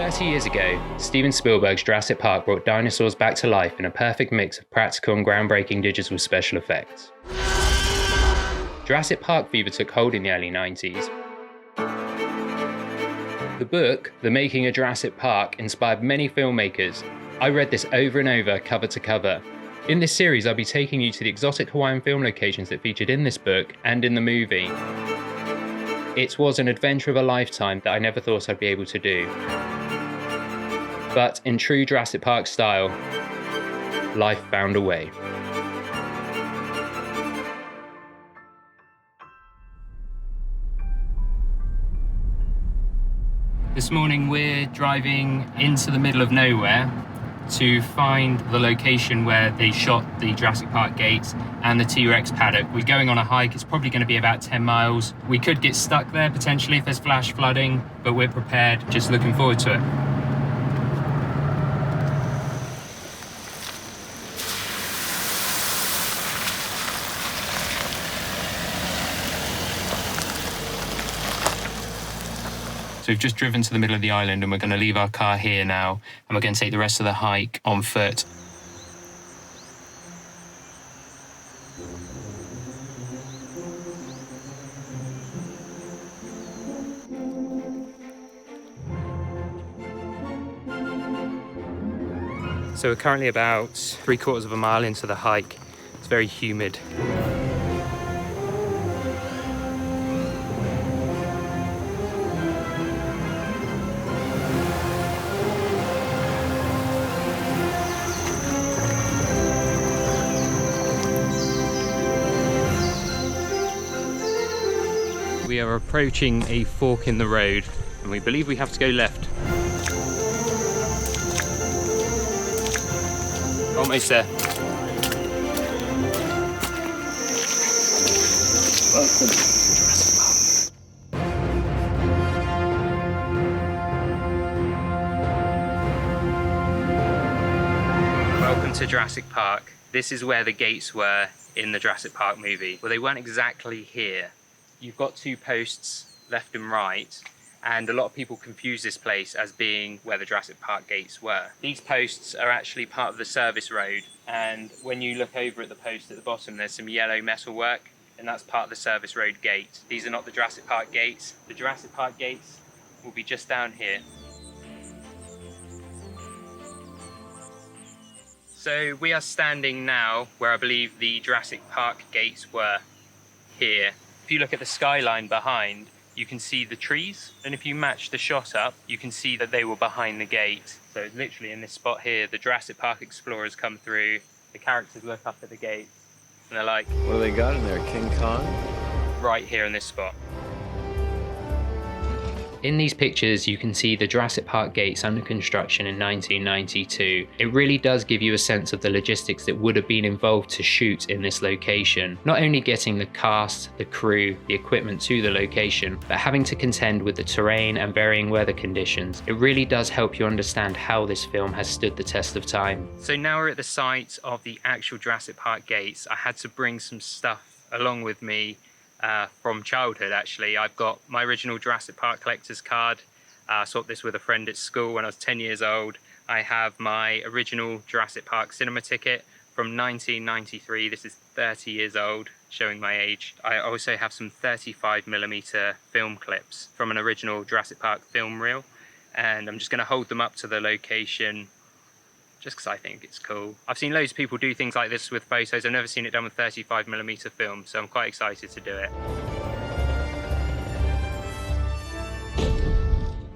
30 years ago, Steven Spielberg's Jurassic Park brought dinosaurs back to life in a perfect mix of practical and groundbreaking digital special effects. Jurassic Park fever took hold in the early 90s. The book, The Making of Jurassic Park, inspired many filmmakers. I read this over and over, cover to cover. In this series, I'll be taking you to the exotic Hawaiian film locations that featured in this book and in the movie. It was an adventure of a lifetime that I never thought I'd be able to do. But in true Jurassic Park style, life found a way. This morning we're driving into the middle of nowhere to find the location where they shot the Jurassic Park Gates and the T-rex Paddock. We're going on a hike. It's probably going to be about 10 miles. We could get stuck there potentially if there's flash flooding, but we're prepared. Just looking forward to it. So we've just driven to the middle of the island and we're going to leave our car here now and we're going to take the rest of the hike on foot. So we're currently about 3/4 of a mile into the hike. It's very humid. We are approaching a fork in the road and we believe we have to go left. Almost there. Welcome to Jurassic Park. Welcome to Jurassic Park. This is where the gates were in the Jurassic Park movie. Well, they weren't exactly here. You've got two posts left and right, and a lot of people confuse this place as being where the Jurassic Park gates were. These posts are actually part of the service road, and when you look over at the post at the bottom, there's some yellow metal work, and that's part of the service road gate. These are not the Jurassic Park gates. The Jurassic Park gates will be just down here. So we are standing now where I believe the Jurassic Park gates were, here. If you look at the skyline behind, you can see the trees, and if you match the shot up, you can see that they were behind the gate. So literally in this spot here, the Jurassic Park explorers come through, the characters look up at the gate, and they're like, what do they got in there, King Kong? Right here in this spot. In these pictures, you can see the Jurassic Park gates under construction in 1992. It really does give you a sense of the logistics that would have been involved to shoot in this location. Not only getting the cast, the crew, the equipment to the location, but having to contend with the terrain and varying weather conditions. It really does help you understand how this film has stood the test of time. So now we're at the site of the actual Jurassic Park gates. I had to bring some stuff along with me from childhood. Actually, I've got my original Jurassic Park collector's card. I swapped this with a friend at school when I was 10 years old. I have my original Jurassic Park cinema ticket from 1993. This is 30 years old, showing my age. I also have some 35mm film clips from an original Jurassic Park film reel, and I'm just going to hold them up to the location just because I think it's cool. I've seen loads of people do things like this with photos. I've never seen it done with 35mm film, so I'm quite excited to do it.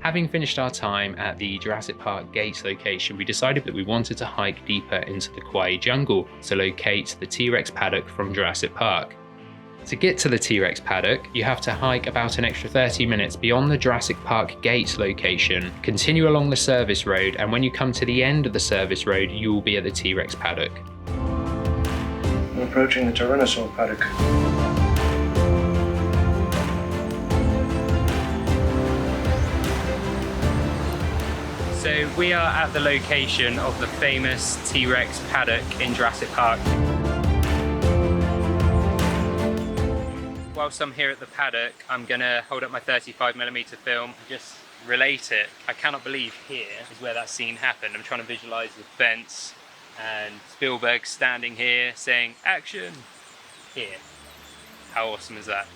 Having finished our time at the Jurassic Park Gates location, we decided that we wanted to hike deeper into the Kauai jungle to locate the T-rex Paddock from Jurassic Park. To get to the T-rex Paddock, you have to hike about an extra 30 minutes beyond the Jurassic Park Gates location, continue along the service road, and when you come to the end of the service road, you will be at the T-rex Paddock. We're approaching the Tyrannosaur Paddock. So we are at the location of the famous T-rex Paddock in Jurassic Park. Whilst I'm here at the paddock, I'm gonna hold up my 35mm film, just relate it. I cannot believe here is where that scene happened. I'm trying to visualize the fence and Spielberg standing here saying, "Action!" here. How awesome is that?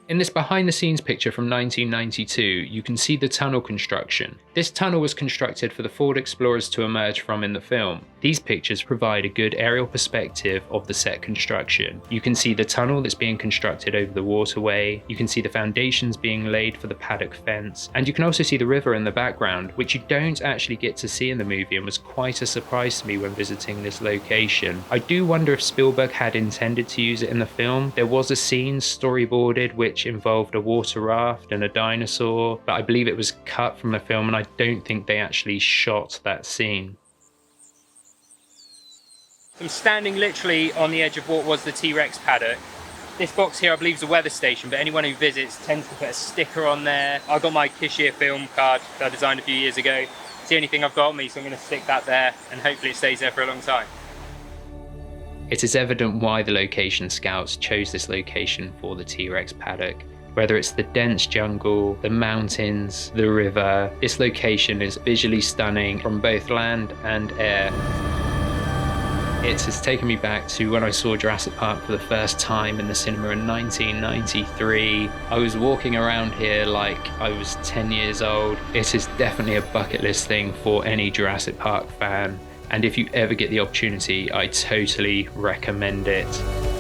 In this behind the scenes picture from 1992, you can see the tunnel construction. This tunnel was constructed for the Ford Explorers to emerge from in the film. These pictures provide a good aerial perspective of the set construction. You can see the tunnel that's being constructed over the waterway, you can see the foundations being laid for the paddock fence, and you can also see the river in the background, which you don't actually get to see in the movie and was quite a surprise to me when visiting this location. I do wonder if Spielberg had intended to use it in the film. There was a scene storyboarded which involved a water raft and a dinosaur, but I believe it was cut from the film and I don't think they actually shot that scene. I'm standing literally on the edge of what was the T-rex paddock. This box here I believe is a weather station, but anyone who visits tends to put a sticker on there. I got my Kishir film card that I designed a few years ago. It's the only thing I've got on me, so I'm going to stick that there and hopefully it stays there for a long time. It is evident why the location scouts chose this location for the T-rex paddock. Whether it's the dense jungle, the mountains, the river, this location is visually stunning from both land and air. It has taken me back to when I saw Jurassic Park for the first time in the cinema in 1993. I was walking around here like I was 10 years old. It is definitely a bucket list thing for any Jurassic Park fan. And if you ever get the opportunity, I totally recommend it.